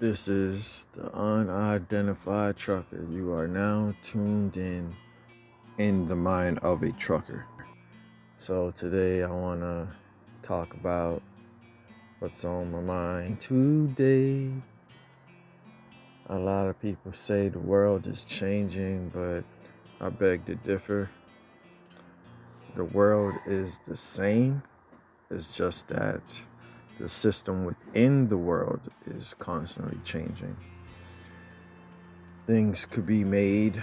This is the Unidentified Trucker. You are now tuned in the mind of a trucker. So today I want to talk about what's on my mind today. A lot of people say the world is changing, but I beg to differ. The world is the same. It's just that the system within the world is constantly changing. Things could be made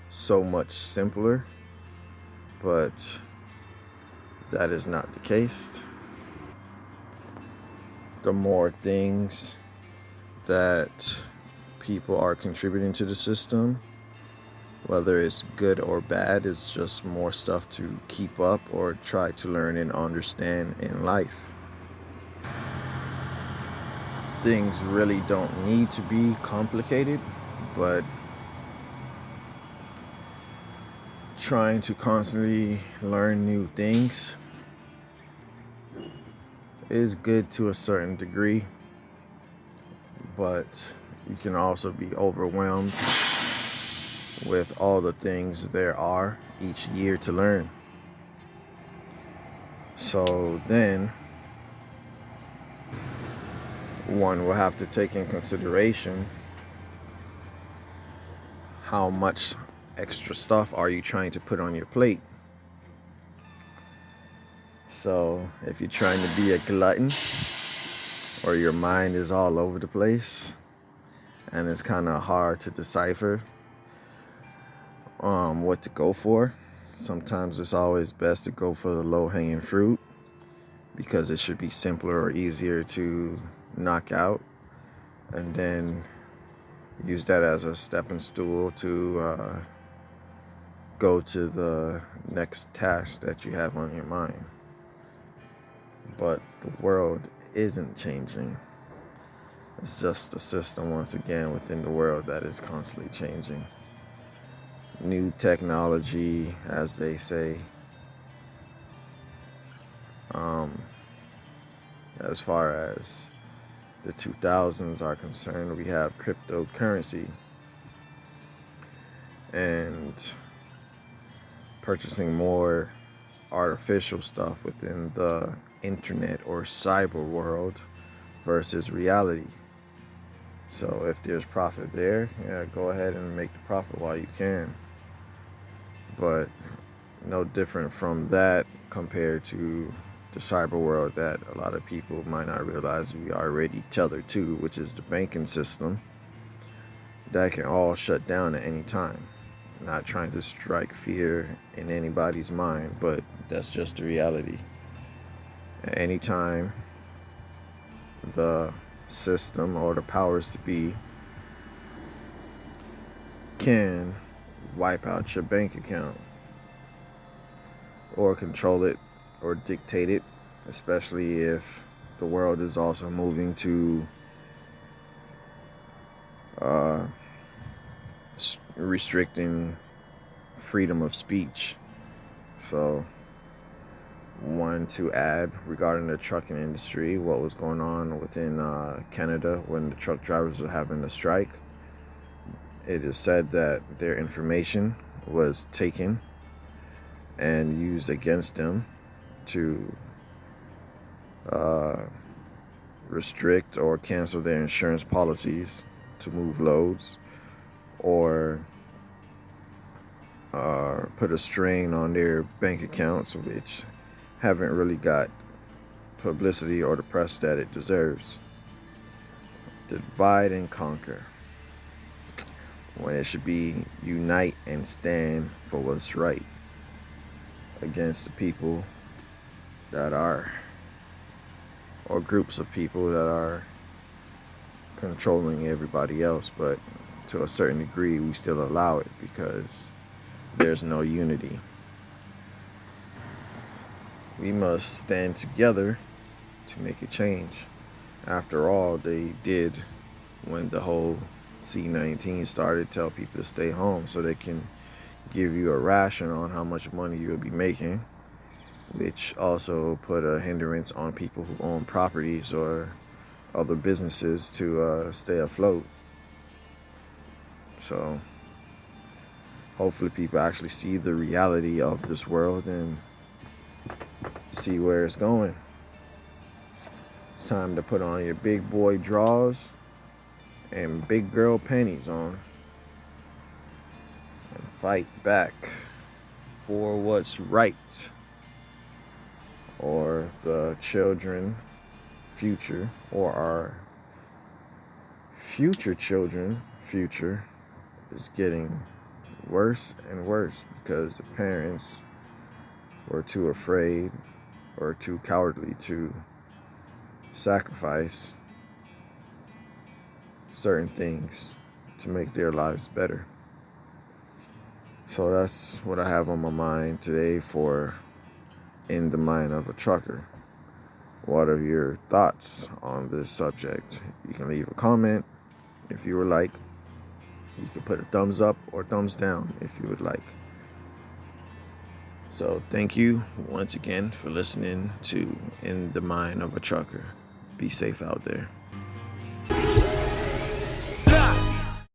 so much simpler, but that is not the case. The more things that people are contributing to the system, whether it's good or bad, it's just more stuff to keep up or try to learn and understand in life. Things really don't need to be complicated, but trying to constantly learn new things is good to a certain degree, but you can also be overwhelmed with all the things there are each year to learn. So then one will have to take in consideration how much extra stuff are you trying to put on your plate. So if you're trying to be a glutton, or your mind is all over the place and it's kind of hard to decipher what to go for, sometimes it's always best to go for the low-hanging fruit, because it should be simpler or easier to knock out, and then use that as a stepping stool to go to the next task that you have on your mind. But the world isn't changing. It's just the system, once again, within the world that is constantly changing. New technology, as they say. As far as the 2000s are concerned, we have cryptocurrency and purchasing more artificial stuff within the internet or cyber world versus reality. So if there's profit there, go ahead and make the profit while you can. But no different from that compared to the cyber world that a lot of people might not realize we are already tethered to, which is the banking system that can all shut down at any time. Not trying to strike fear in anybody's mind, but that's just the reality. At any time, the system or the powers to be can wipe out your bank account or control it or dictate it, especially if the world is also moving to restricting freedom of speech. So one to add regarding the trucking industry, what was going on within Canada when the truck drivers were having a strike. It is said that their information was taken and used against them to restrict or cancel their insurance policies to move loads, or put a strain on their bank accounts, which haven't really got publicity or the press that it deserves. Divide and conquer, when it should be unite and stand for what's right against the people that are, or groups of people that are controlling everybody else. But to a certain degree, we still allow it because there's no unity. We must stand together to make a change. After all, they did, when the whole C-19 started, tell people to stay home so they can give you a ration on how much money you'll be making, which also put a hindrance on people who own properties or other businesses to stay afloat. So hopefully people actually see the reality of this world and see where it's going. It's time to put on your big boy drawers and big girl panties on and fight back for what's right, or the children future, or our future children future is getting worse and worse because the parents were too afraid or too cowardly to sacrifice certain things to make their lives better. So that's what I have on my mind today for In the Mind of a Trucker. What are your thoughts on this subject? You can leave a comment if you would like. You can put a thumbs up or thumbs down if you would like. So thank you once again for listening to In the Mind of a Trucker. Be safe out there.